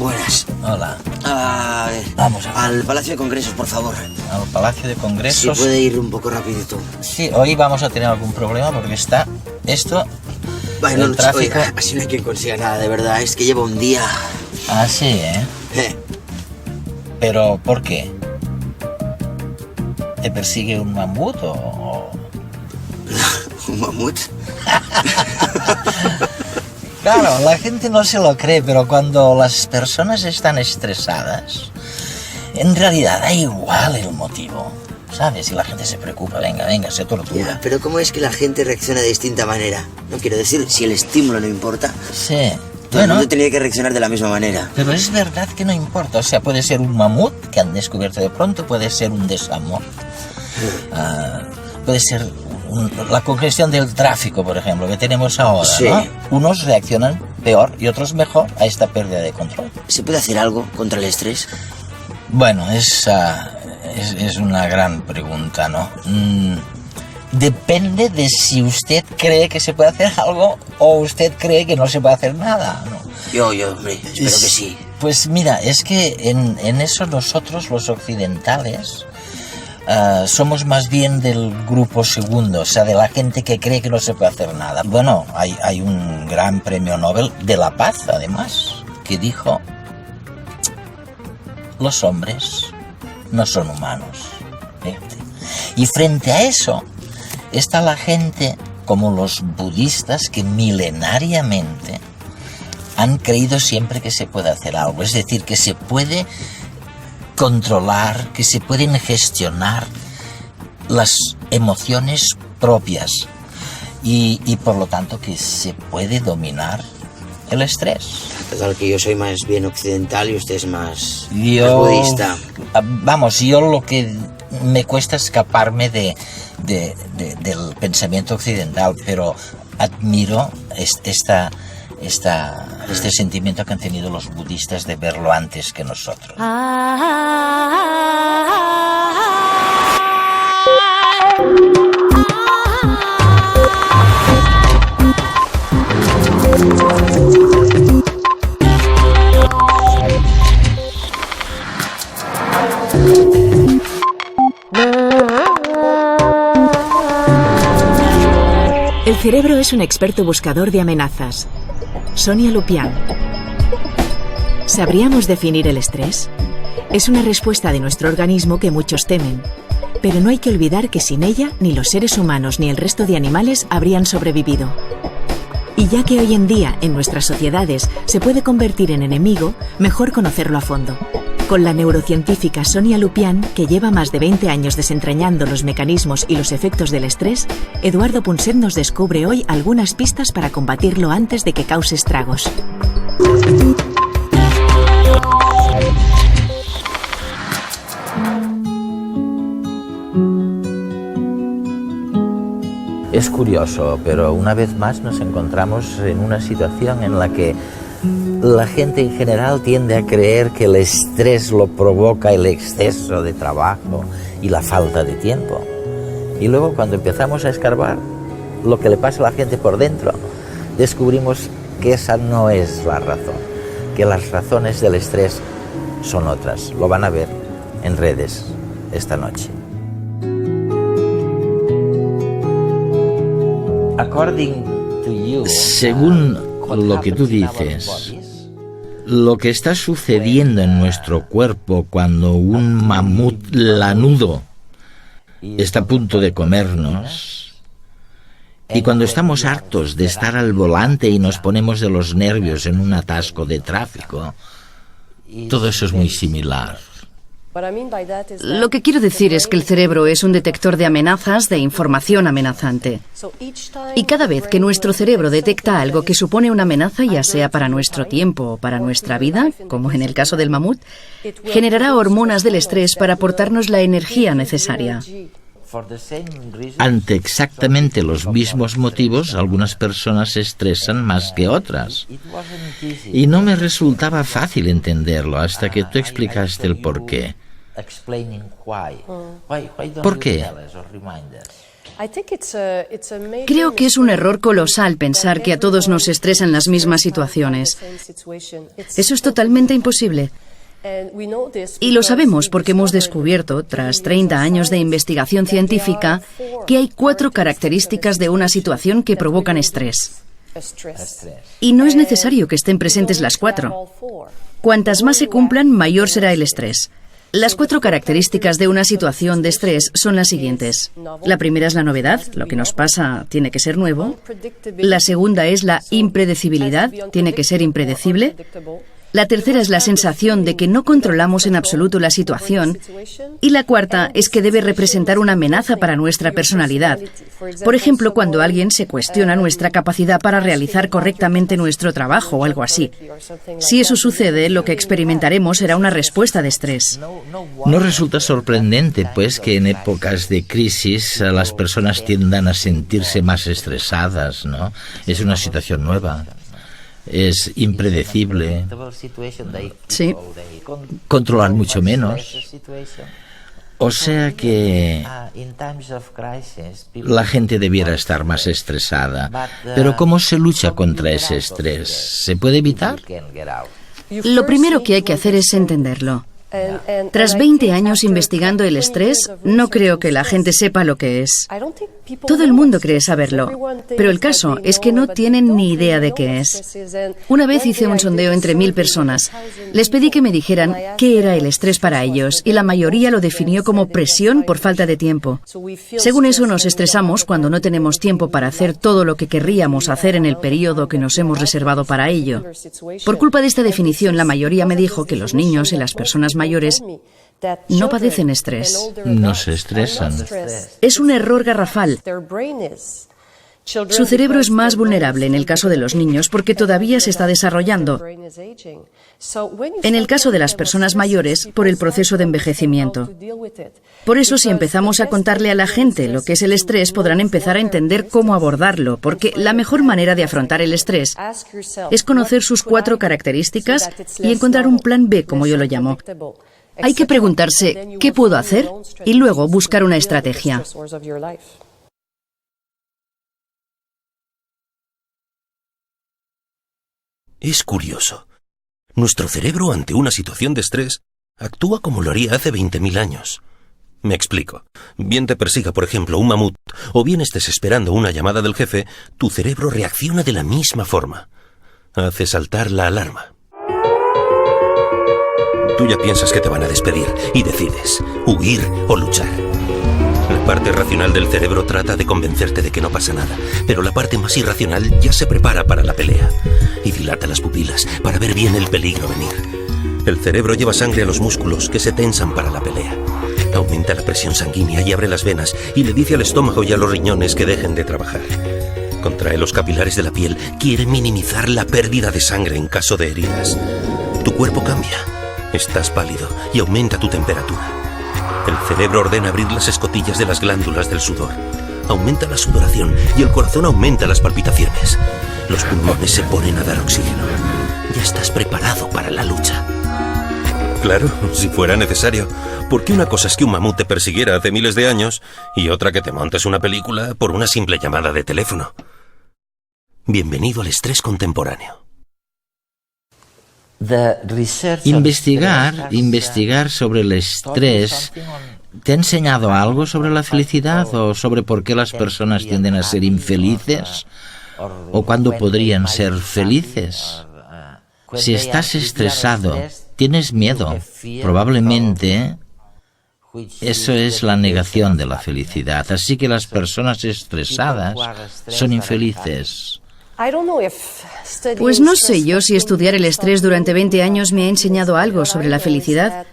Buenas. Hola. Vamos al Palacio de Congresos, por favor. ¿Al Palacio de Congresos? Si puede ir un poco rapidito. Sí, hoy vamos a tener algún problema porque está esto... Bueno, el tráfico... oiga, así no hay quien consiga nada, de verdad. Es que llevo un día... Ah, sí, ¿eh? ¿Pero por qué? ¿Te persigue un mamut o...? ¿Un mamut? Claro, la gente no se lo cree, pero cuando las personas están estresadas, en realidad da igual el motivo, ¿sabes? Y la gente se preocupa, venga, se tortura. Ya, pero ¿cómo es que la gente reacciona de distinta manera? No quiero decir, si el estímulo no importa. Sí. Todo el mundo tenía que reaccionar de la misma manera. Pero es verdad que no importa. O sea, puede ser un mamut que han descubierto de pronto, puede ser un desamor. Puede ser la congestión del tráfico, por ejemplo, que tenemos ahora, sí, ¿no? Unos reaccionan peor y otros mejor a esta pérdida de control. ¿Se puede hacer algo contra el estrés? Bueno, es una gran pregunta, ¿no? Depende de si usted cree que se puede hacer algo o usted cree que no se puede hacer nada, ¿no? Yo, hombre, espero que sí. Pues mira, es que en eso nosotros, los occidentales, somos más bien del grupo segundo, o sea, de la gente que cree que no se puede hacer nada. Bueno, hay un gran premio Nobel de la paz, además, que dijo: los hombres no son humanos. Fíjate. Y frente a eso está la gente como los budistas que milenariamente han creído siempre que se puede hacer algo, es decir, que se puede controlar, que se pueden gestionar las emociones propias y por lo tanto que se puede dominar el estrés. Total, que yo soy más bien occidental y usted es más budista. Vamos, yo lo que me cuesta escaparme del pensamiento occidental, pero admiro este sentimiento que han tenido los budistas de verlo antes que nosotros. El cerebro es un experto buscador de amenazas. Sonia Lupián. ¿Sabríamos definir el estrés? Es una respuesta de nuestro organismo que muchos temen. Pero no hay que olvidar que sin ella, ni los seres humanos ni el resto de animales habrían sobrevivido. Y ya que hoy en día, en nuestras sociedades, se puede convertir en enemigo, mejor conocerlo a fondo. Con la neurocientífica Sonia Lupián, que lleva más de 20 años desentrañando los mecanismos y los efectos del estrés, Eduardo Punset nos descubre hoy algunas pistas para combatirlo antes de que cause estragos. Es curioso, pero una vez más nos encontramos en una situación en la que la gente en general tiende a creer que el estrés lo provoca el exceso de trabajo y la falta de tiempo. Y luego, cuando empezamos a escarbar lo que le pasa a la gente por dentro, descubrimos que esa no es la razón, que las razones del estrés son otras. Lo van a ver en redes esta noche. Según lo que tú dices, lo que está sucediendo en nuestro cuerpo cuando un mamut lanudo está a punto de comernos, y cuando estamos hartos de estar al volante y nos ponemos de los nervios en un atasco de tráfico, todo eso es muy similar. Lo que quiero decir es que el cerebro es un detector de amenazas, de información amenazante. Y cada vez que nuestro cerebro detecta algo que supone una amenaza, ya sea para nuestro tiempo o para nuestra vida, como en el caso del mamut, generará hormonas del estrés para aportarnos la energía necesaria. Ante exactamente los mismos motivos, algunas personas se estresan más que otras. Y no me resultaba fácil entenderlo hasta que tú explicaste el porqué. ¿Por qué? Creo que es un error colosal pensar que a todos nos estresan las mismas situaciones. Eso es totalmente imposible. Y lo sabemos porque hemos descubierto, tras 30 años de investigación científica, que hay 4 características de una situación que provocan estrés. Y no es necesario que estén presentes las 4. Cuantas más se cumplan, mayor será el estrés. Las 4 características de una situación de estrés son las siguientes. La primera es la novedad, lo que nos pasa tiene que ser nuevo. La segunda es la impredecibilidad, tiene que ser impredecible. La tercera es la sensación de que no controlamos en absoluto la situación. Y la cuarta es que debe representar una amenaza para nuestra personalidad. Por ejemplo, cuando alguien se cuestiona nuestra capacidad para realizar correctamente nuestro trabajo o algo así. Si eso sucede, lo que experimentaremos será una respuesta de estrés. No resulta sorprendente, pues, que en épocas de crisis las personas tiendan a sentirse más estresadas, ¿no? Es una situación nueva. Es impredecible. Sí. Controlar mucho menos. O sea que la gente debiera estar más estresada. Pero ¿cómo se lucha contra ese estrés? ¿Se puede evitar? Lo primero que hay que hacer es entenderlo. Tras 20 años investigando el estrés, no creo que la gente sepa lo que es. Todo el mundo cree saberlo, pero el caso es que no tienen ni idea de qué es. Una vez hice un sondeo entre 1000 personas. Les pedí que me dijeran qué era el estrés para ellos y la mayoría lo definió como presión por falta de tiempo. Según eso, nos estresamos cuando no tenemos tiempo para hacer todo lo que querríamos hacer en el periodo que nos hemos reservado para ello. Por culpa de esta definición, la mayoría me dijo que los niños y las personas mayores no padecen estrés. No se estresan. Es un error garrafal. Su cerebro es más vulnerable en el caso de los niños porque todavía se está desarrollando. En el caso de las personas mayores, por el proceso de envejecimiento. Por eso, si empezamos a contarle a la gente lo que es el estrés, podrán empezar a entender cómo abordarlo, porque la mejor manera de afrontar el estrés es conocer sus 4 características y encontrar un plan B, como yo lo llamo. Hay que preguntarse, ¿qué puedo hacer? Y luego buscar una estrategia. Es curioso. Nuestro cerebro ante una situación de estrés actúa como lo haría hace 20.000 años. Me explico. Bien te persiga, por ejemplo, un mamut, o bien estés esperando una llamada del jefe, tu cerebro reacciona de la misma forma. Hace saltar la alarma. Tú ya piensas que te van a despedir y decides huir o luchar. La parte racional del cerebro trata de convencerte de que no pasa nada, pero la parte más irracional ya se prepara para la pelea y dilata las pupilas para ver bien el peligro venir. El cerebro lleva sangre a los músculos que se tensan para la pelea. Aumenta la presión sanguínea y abre las venas y le dice al estómago y a los riñones que dejen de trabajar. Contrae los capilares de la piel, quiere minimizar la pérdida de sangre en caso de heridas. Tu cuerpo cambia. Estás pálido y aumenta tu temperatura. El cerebro ordena abrir las escotillas de las glándulas del sudor. Aumenta la sudoración y el corazón aumenta las palpitaciones. Los pulmones se ponen a dar oxígeno. Ya estás preparado para la lucha. Claro, si fuera necesario. Porque una cosa es que un mamut te persiguiera hace miles de años y otra que te montes una película por una simple llamada de teléfono. Bienvenido al estrés contemporáneo. Investigar sobre el estrés, ¿te ha enseñado algo sobre la felicidad o sobre por qué las personas tienden a ser infelices o cuándo podrían ser felices? Si estás estresado, tienes miedo, probablemente eso es la negación de la felicidad. Así que las personas estresadas son infelices. Pues no sé yo si estudiar el estrés durante 20 años me ha enseñado algo sobre la felicidad.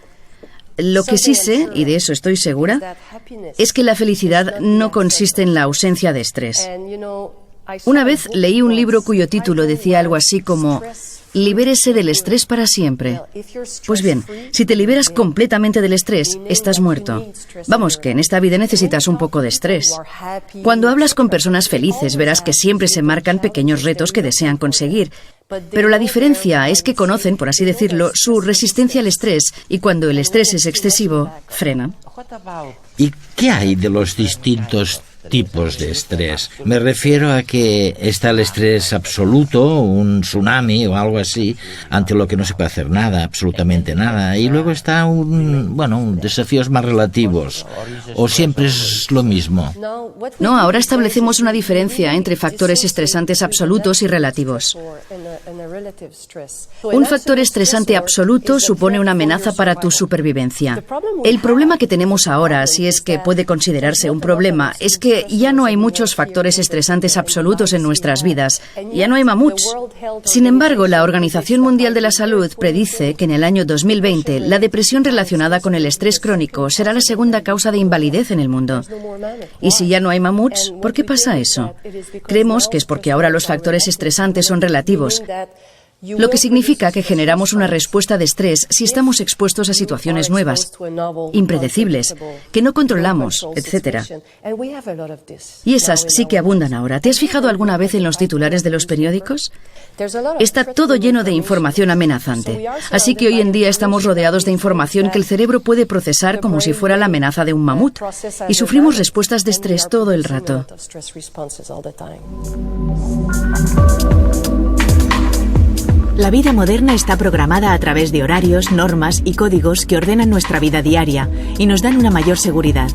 Lo que sí sé, y de eso estoy segura, es que la felicidad no consiste en la ausencia de estrés. Una vez leí un libro cuyo título decía algo así como «Libérese del estrés para siempre». Pues bien, si te liberas completamente del estrés, estás muerto. Vamos, que en esta vida necesitas un poco de estrés. Cuando hablas con personas felices, verás que siempre se marcan pequeños retos que desean conseguir. Pero la diferencia es que conocen, por así decirlo, su resistencia al estrés y cuando el estrés es excesivo, frenan. ¿Y qué hay de los distintos tipos de estrés. Me refiero a que está el estrés absoluto, un tsunami o algo así, ante lo que no se puede hacer nada, absolutamente nada. Y luego está desafíos más relativos. ¿O siempre es lo mismo? No, ahora establecemos una diferencia entre factores estresantes absolutos y relativos. Un factor estresante absoluto supone una amenaza para tu supervivencia. El problema que tenemos ahora, si es que puede considerarse un problema, es que ya no hay muchos factores estresantes absolutos en nuestras vidas. Ya no hay mamuts. Sin embargo, la Organización Mundial de la Salud predice que en el año 2020 la depresión relacionada con el estrés crónico será la segunda causa de invalidez en el mundo. Y si ya no hay mamuts, ¿por qué pasa eso? Creemos que es porque ahora los factores estresantes son relativos, lo que significa que generamos una respuesta de estrés si estamos expuestos a situaciones nuevas, impredecibles, que no controlamos, etc. Y esas sí que abundan ahora. ¿Te has fijado alguna vez en los titulares de los periódicos? Está todo lleno de información amenazante. Así que hoy en día estamos rodeados de información que el cerebro puede procesar como si fuera la amenaza de un mamut. Y sufrimos respuestas de estrés todo el rato. La vida moderna está programada a través de horarios, normas y códigos que ordenan nuestra vida diaria y nos dan una mayor seguridad.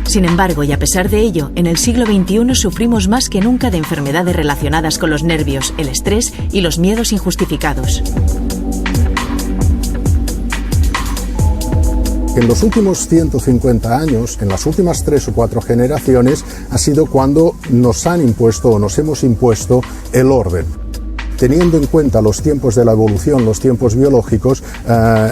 Sin embargo, y a pesar de ello, en el siglo XXI sufrimos más que nunca de enfermedades relacionadas con los nervios, el estrés y los miedos injustificados. En los últimos 150 años, en las últimas 3 o 4 generaciones, ha sido cuando nos han impuesto o nos hemos impuesto el orden. Teniendo en cuenta los tiempos de la evolución, los tiempos biológicos,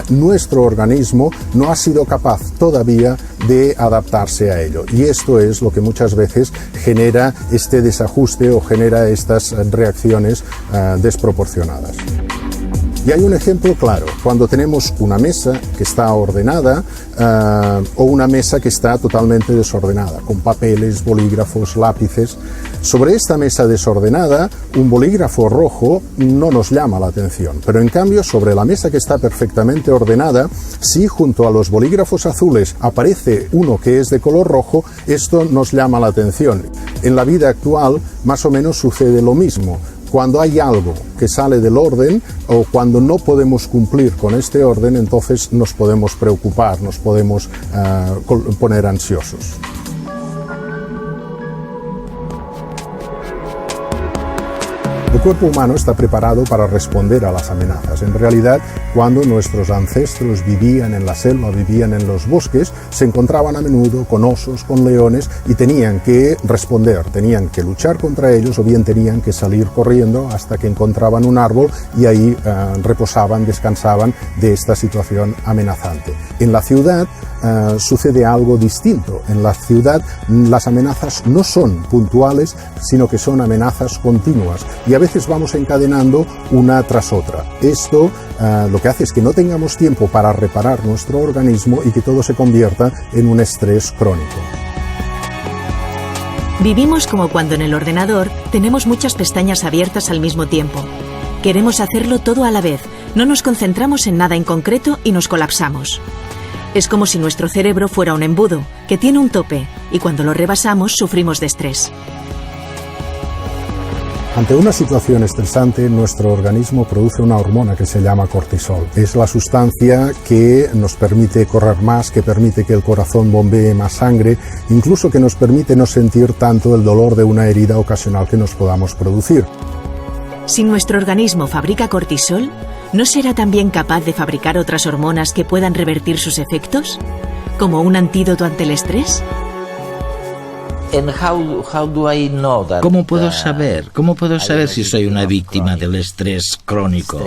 nuestro organismo no ha sido capaz todavía de adaptarse a ello. Y esto es lo que muchas veces genera este desajuste o genera estas reacciones desproporcionadas. Y hay un ejemplo claro, cuando tenemos una mesa que está ordenada o una mesa que está totalmente desordenada, con papeles, bolígrafos, lápices. Sobre esta mesa desordenada, un bolígrafo rojo no nos llama la atención, pero en cambio sobre la mesa que está perfectamente ordenada, si junto a los bolígrafos azules aparece uno que es de color rojo, esto nos llama la atención. En la vida actual más o menos sucede lo mismo. Cuando hay algo que sale del orden o cuando no podemos cumplir con este orden, entonces nos podemos preocupar, nos podemos poner ansiosos. El cuerpo humano está preparado para responder a las amenazas. En realidad, cuando nuestros ancestros vivían en la selva, vivían en los bosques, se encontraban a menudo con osos, con leones y tenían que responder, tenían que luchar contra ellos o bien tenían que salir corriendo hasta que encontraban un árbol y ahí reposaban, descansaban de esta situación amenazante. En la ciudad sucede algo distinto. En la ciudad las amenazas no son puntuales, sino que son amenazas continuas y a veces vamos encadenando una tras otra. Esto lo que hace es que no tengamos tiempo para reparar nuestro organismo y que todo se convierta en un estrés crónico. Vivimos como cuando en el ordenador tenemos muchas pestañas abiertas al mismo tiempo. Queremos hacerlo todo a la vez, no nos concentramos en nada en concreto y nos colapsamos. Es como si nuestro cerebro fuera un embudo, que tiene un tope, y cuando lo rebasamos sufrimos de estrés. Ante una situación estresante, nuestro organismo produce una hormona que se llama cortisol. Es la sustancia que nos permite correr más, que permite que el corazón bombee más sangre, incluso que nos permite no sentir tanto el dolor de una herida ocasional que nos podamos producir. Si nuestro organismo fabrica cortisol, ¿no será también capaz de fabricar otras hormonas que puedan revertir sus efectos? ¿Como un antídoto ante el estrés? ¿Cómo puedo saber? ¿Cómo puedo saber si soy una víctima del estrés crónico?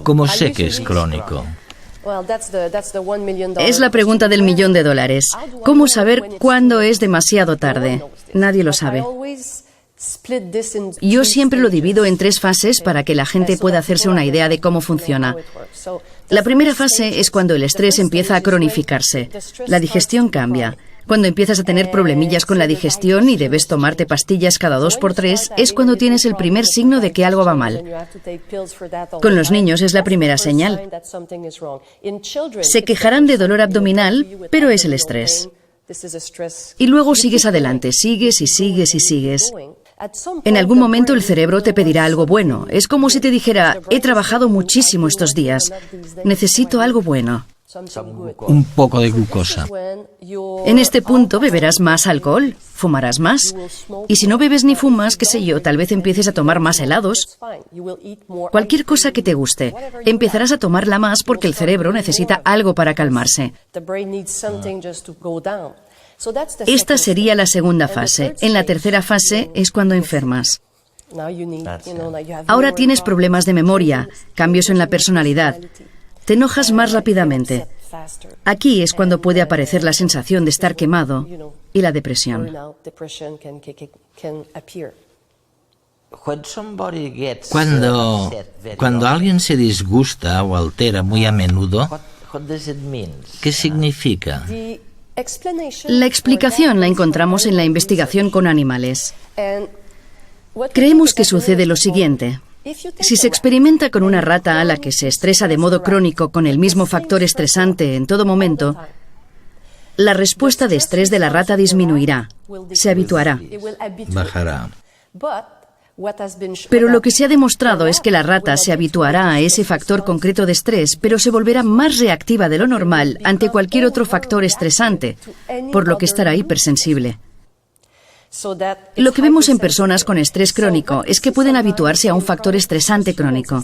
¿Cómo sé que es crónico? Es la pregunta del $1.000.000. ¿Cómo saber cuándo es demasiado tarde? Nadie lo sabe. Yo siempre lo divido en 3 fases para que la gente pueda hacerse una idea de cómo funciona. La primera fase es cuando el estrés empieza a cronificarse. La digestión cambia. Cuando empiezas a tener problemillas con la digestión y debes tomarte pastillas cada 2 por 3, es cuando tienes el primer signo de que algo va mal. Con los niños es la primera señal. Se quejarán de dolor abdominal, pero es el estrés. Y luego sigues adelante, sigues y sigues y sigues. En algún momento el cerebro te pedirá algo bueno. Es como si te dijera, he trabajado muchísimo estos días, necesito algo bueno. Un poco de glucosa. En este punto beberás más alcohol, fumarás más. Y si no bebes ni fumas, qué sé yo, tal vez empieces a tomar más helados. Cualquier cosa que te guste, empezarás a tomarla más porque el cerebro necesita algo para calmarse. Esta sería la segunda fase. En la tercera fase es cuando enfermas. Ahora tienes problemas de memoria, cambios en la personalidad. Te enojas más rápidamente. Aquí es cuando puede aparecer la sensación de estar quemado y la depresión. Cuando alguien se disgusta o altera muy a menudo, ¿qué significa? La explicación la encontramos en la investigación con animales. Creemos que sucede lo siguiente. Si se experimenta con una rata a la que se estresa de modo crónico con el mismo factor estresante en todo momento, la respuesta de estrés de la rata disminuirá, se habituará. Bajará. Pero lo que se ha demostrado es que la rata se habituará a ese factor concreto de estrés, pero se volverá más reactiva de lo normal ante cualquier otro factor estresante, por lo que estará hipersensible. Lo que vemos en personas con estrés crónico es que pueden habituarse a un factor estresante crónico.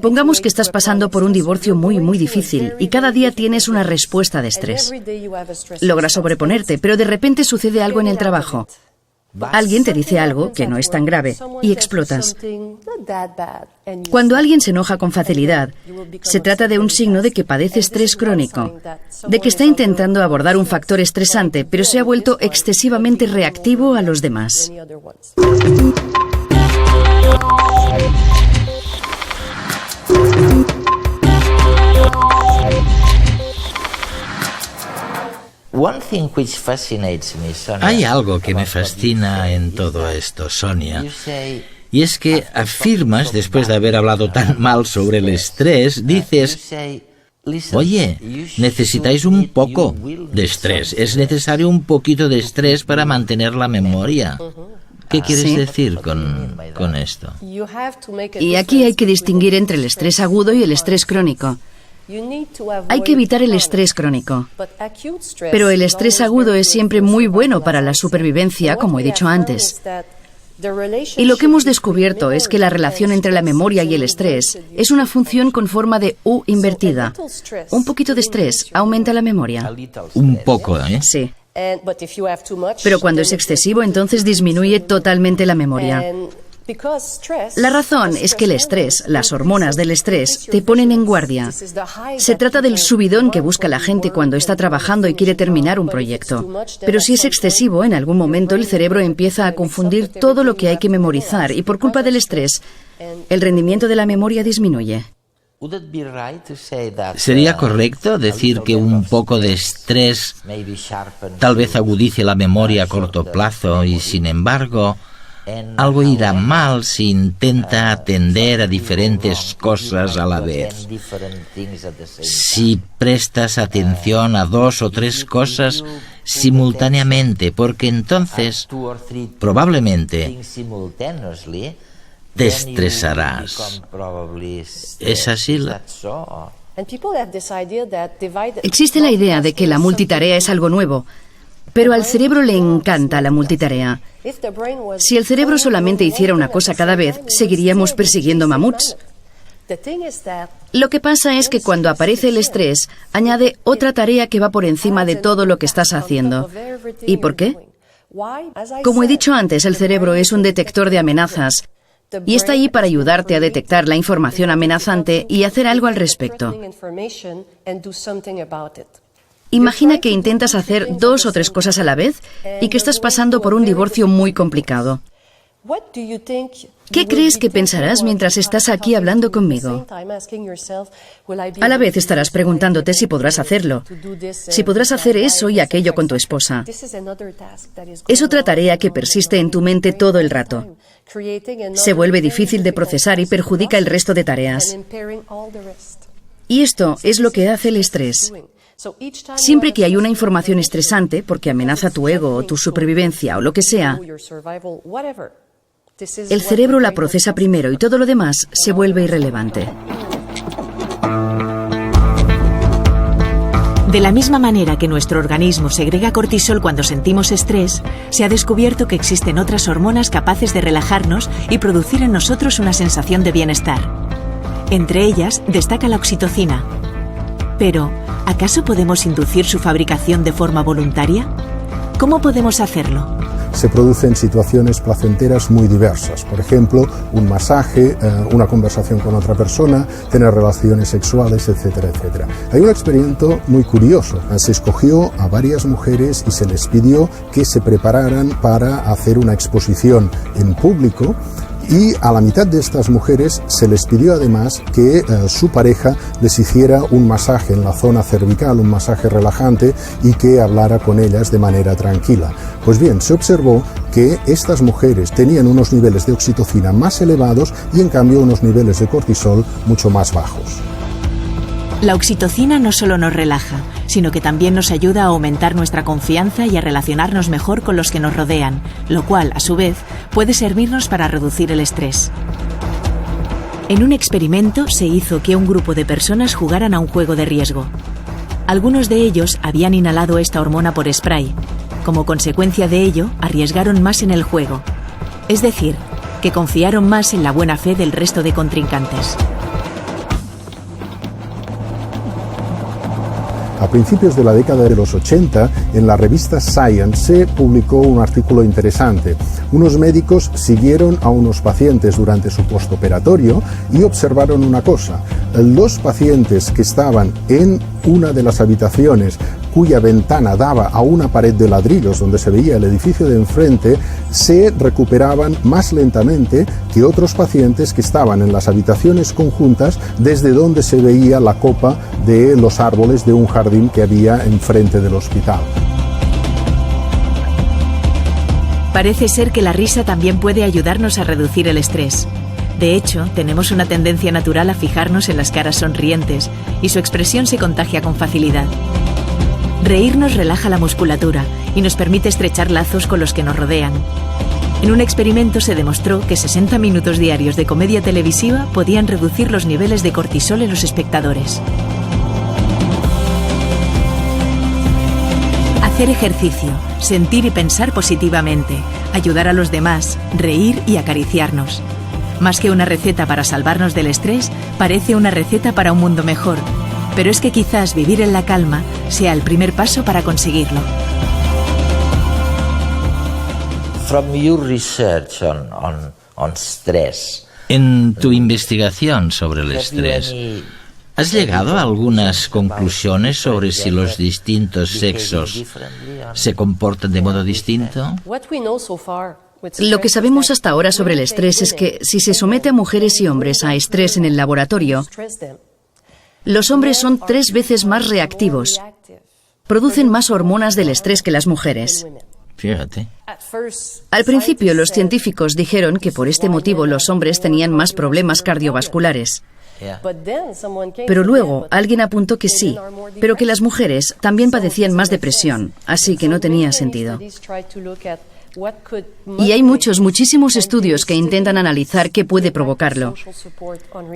Pongamos que estás pasando por un divorcio muy difícil y cada día tienes una respuesta de estrés. Logras sobreponerte, pero de repente sucede algo en el trabajo. Alguien te dice algo que no es tan grave y explotas. Cuando alguien se enoja con facilidad, se trata de un signo de que padece estrés crónico, de que está intentando abordar un factor estresante, pero se ha vuelto excesivamente reactivo a los demás. Hay algo que me fascina en todo esto, Sonia, y es que afirmas, después de haber hablado tan mal sobre el estrés, dices, oye, necesitáis un poco de estrés, es necesario un poquito de estrés para mantener la memoria. ¿Qué quieres decir con esto? Y aquí hay que distinguir entre el estrés agudo y el estrés crónico. Hay que evitar el estrés crónico. Pero el estrés agudo es siempre muy bueno para la supervivencia, como he dicho antes. Y lo que hemos descubierto es que la relación entre la memoria y el estrés es una función con forma de U invertida. Un poquito de estrés aumenta la memoria. Un poco, ¿eh? Sí. Pero cuando es excesivo, entonces disminuye totalmente la memoria. La razón es que el estrés, las hormonas del estrés, te ponen en guardia. Se trata del subidón que busca la gente cuando está trabajando y quiere terminar un proyecto. Pero si es excesivo, en algún momento el cerebro empieza a confundir todo lo que hay que memorizar y por culpa del estrés, el rendimiento de la memoria disminuye. ¿Sería correcto decir que un poco de estrés tal vez agudice la memoria a corto plazo y, sin embargo, algo irá mal si intenta atender a diferentes cosas a la vez? Si prestas atención a 2 o 3 cosas simultáneamente, porque entonces probablemente te estresarás. ¿Es así? Existe la idea de que la multitarea es algo nuevo, pero al cerebro le encanta la multitarea. Si el cerebro solamente hiciera una cosa cada vez, seguiríamos persiguiendo mamuts. Lo que pasa es que cuando aparece el estrés, añade otra tarea que va por encima de todo lo que estás haciendo. ¿Y por qué? Como he dicho antes, el cerebro es un detector de amenazas y está ahí para ayudarte a detectar la información amenazante y hacer algo al respecto. Imagina que intentas hacer 2 o 3 cosas a la vez y que estás pasando por un divorcio muy complicado. ¿Qué crees que pensarás mientras estás aquí hablando conmigo? A la vez estarás preguntándote si podrás hacerlo, si podrás hacer eso y aquello con tu esposa. Es otra tarea que persiste en tu mente todo el rato. Se vuelve difícil de procesar y perjudica el resto de tareas. Y esto es lo que hace el estrés. Siempre que hay una información estresante, porque amenaza tu ego o tu supervivencia o lo que sea, el cerebro la procesa primero y todo lo demás se vuelve irrelevante. De la misma manera que nuestro organismo segrega cortisol cuando sentimos estrés, se ha descubierto que existen otras hormonas capaces de relajarnos y producir en nosotros una sensación de bienestar. Entre ellas destaca la oxitocina. Pero, ¿acaso podemos inducir su fabricación de forma voluntaria? ¿Cómo podemos hacerlo? Se producen situaciones placenteras muy diversas. Por ejemplo, un masaje, una conversación con otra persona, tener relaciones sexuales, etcétera, etcétera. Hay un experimento muy curioso. Se escogió a varias mujeres y se les pidió que se prepararan para hacer una exposición en público. Y a la mitad de estas mujeres se les pidió además que su pareja les hiciera un masaje en la zona cervical, un masaje relajante, y que hablara con ellas de manera tranquila. Pues bien, se observó que estas mujeres tenían unos niveles de oxitocina más elevados y en cambio unos niveles de cortisol mucho más bajos. La oxitocina no solo nos relaja, sino que también nos ayuda a aumentar nuestra confianza y a relacionarnos mejor con los que nos rodean, lo cual, a su vez, puede servirnos para reducir el estrés. En un experimento se hizo que un grupo de personas jugaran a un juego de riesgo. Algunos de ellos habían inhalado esta hormona por spray. Como consecuencia de ello, arriesgaron más en el juego. Es decir, que confiaron más en la buena fe del resto de contrincantes. A principios de la década de los 80, en la revista Science se publicó un artículo interesante. Unos médicos siguieron a unos pacientes durante su postoperatorio y observaron una cosa. Los pacientes que estaban en una de las habitaciones cuya ventana daba a una pared de ladrillos donde se veía el edificio de enfrente, se recuperaban más lentamente que otros pacientes que estaban en las habitaciones conjuntas desde donde se veía la copa de los árboles de un jardín que había enfrente del hospital. Parece ser que la risa también puede ayudarnos a reducir el estrés. De hecho, tenemos una tendencia natural a fijarnos en las caras sonrientes y su expresión se contagia con facilidad. Reír nos relaja la musculatura y nos permite estrechar lazos con los que nos rodean. En un experimento se demostró que 60 minutos diarios de comedia televisiva podían reducir los niveles de cortisol en los espectadores. Hacer ejercicio, sentir y pensar positivamente, ayudar a los demás, reír y acariciarnos. Más que una receta para salvarnos del estrés, parece una receta para un mundo mejor. Pero es que quizás vivir en la calma sea el primer paso para conseguirlo. From your research on stress, en tu investigación sobre el estrés, ¿has llegado a algunas conclusiones sobre si los distintos sexos se comportan de modo distinto? Lo que sabemos hasta ahora sobre el estrés es que si se somete a mujeres y hombres a estrés en el laboratorio, los hombres son 3 veces más reactivos. Producen más hormonas del estrés que las mujeres. Fíjate. Al principio, los científicos dijeron que por este motivo los hombres tenían más problemas cardiovasculares. Pero luego alguien apuntó que sí, pero que las mujeres también padecían más depresión, así que no tenía sentido. Y hay muchísimos estudios que intentan analizar qué puede provocarlo.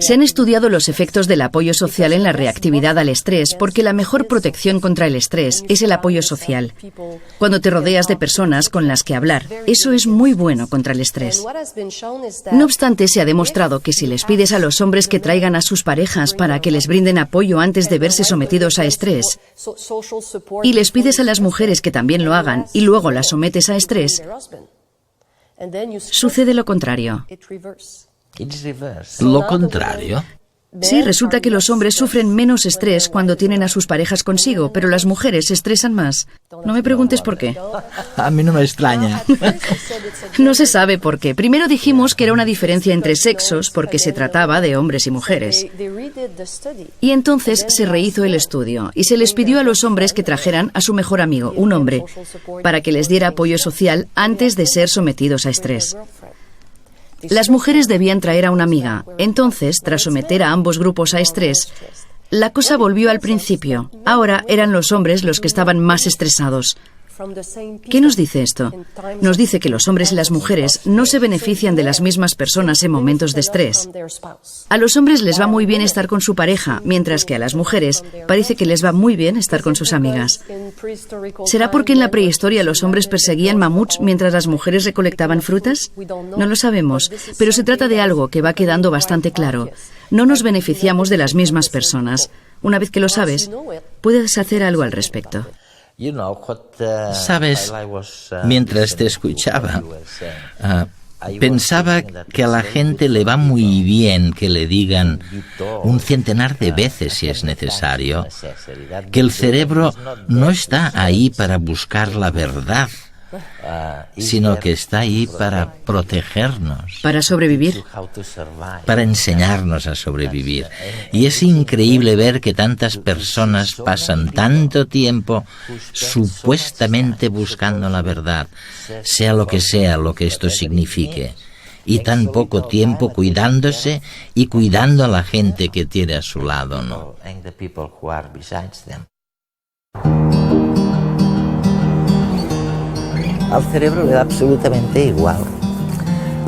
Se han estudiado los efectos del apoyo social en la reactividad al estrés, porque la mejor protección contra el estrés es el apoyo social. Cuando te rodeas de personas con las que hablar, eso es muy bueno contra el estrés. No obstante, se ha demostrado que si les pides a los hombres que traigan a sus parejas para que les brinden apoyo antes de verse sometidos a estrés, y les pides a las mujeres que también lo hagan y luego las sometes a estrés, sucede lo contrario. ¿Lo contrario? Sí, resulta que los hombres sufren menos estrés cuando tienen a sus parejas consigo, pero las mujeres se estresan más. No me preguntes por qué. A mí no me extraña. No se sabe por qué. Primero dijimos que era una diferencia entre sexos porque se trataba de hombres y mujeres. Y entonces se rehizo el estudio y se les pidió a los hombres que trajeran a su mejor amigo, un hombre, para que les diera apoyo social antes de ser sometidos a estrés. Las mujeres debían traer a una amiga. Entonces, tras someter a ambos grupos a estrés, La cosa volvió al principio. Ahora eran los hombres los que estaban más estresados. ¿Qué nos dice esto? Nos dice que los hombres y las mujeres no se benefician de las mismas personas en momentos de estrés. A los hombres les va muy bien estar con su pareja, mientras que a las mujeres parece que les va muy bien estar con sus amigas. ¿Será porque en la prehistoria los hombres perseguían mamuts mientras las mujeres recolectaban frutas? No lo sabemos, pero se trata de algo que va quedando bastante claro. No nos beneficiamos de las mismas personas. Una vez que lo sabes, puedes hacer algo al respecto. Sabes, mientras te escuchaba, pensaba que a la gente le va muy bien que le digan un centenar de veces si es necesario, que el cerebro no está ahí para buscar la verdad, sino que está ahí para protegernos. Para sobrevivir. Para enseñarnos a sobrevivir. Y es increíble ver que tantas personas pasan tanto tiempo supuestamente buscando la verdad, sea lo que esto signifique, y tan poco tiempo cuidándose y cuidando a la gente que tiene a su lado, ¿no? Al cerebro le da absolutamente igual.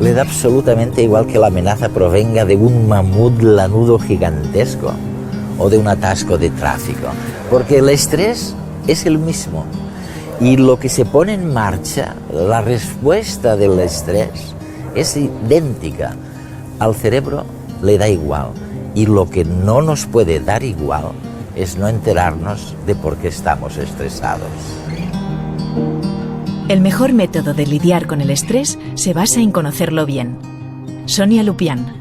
Le da absolutamente igual que la amenaza provenga de un mamut lanudo gigantesco o de un atasco de tráfico, porque el estrés es el mismo. Y lo que se pone en marcha, la respuesta del estrés, es idéntica. Al cerebro le da igual. Y lo que no nos puede dar igual es no enterarnos de por qué estamos estresados. El mejor método de lidiar con el estrés se basa en conocerlo bien. Sonia Lupián.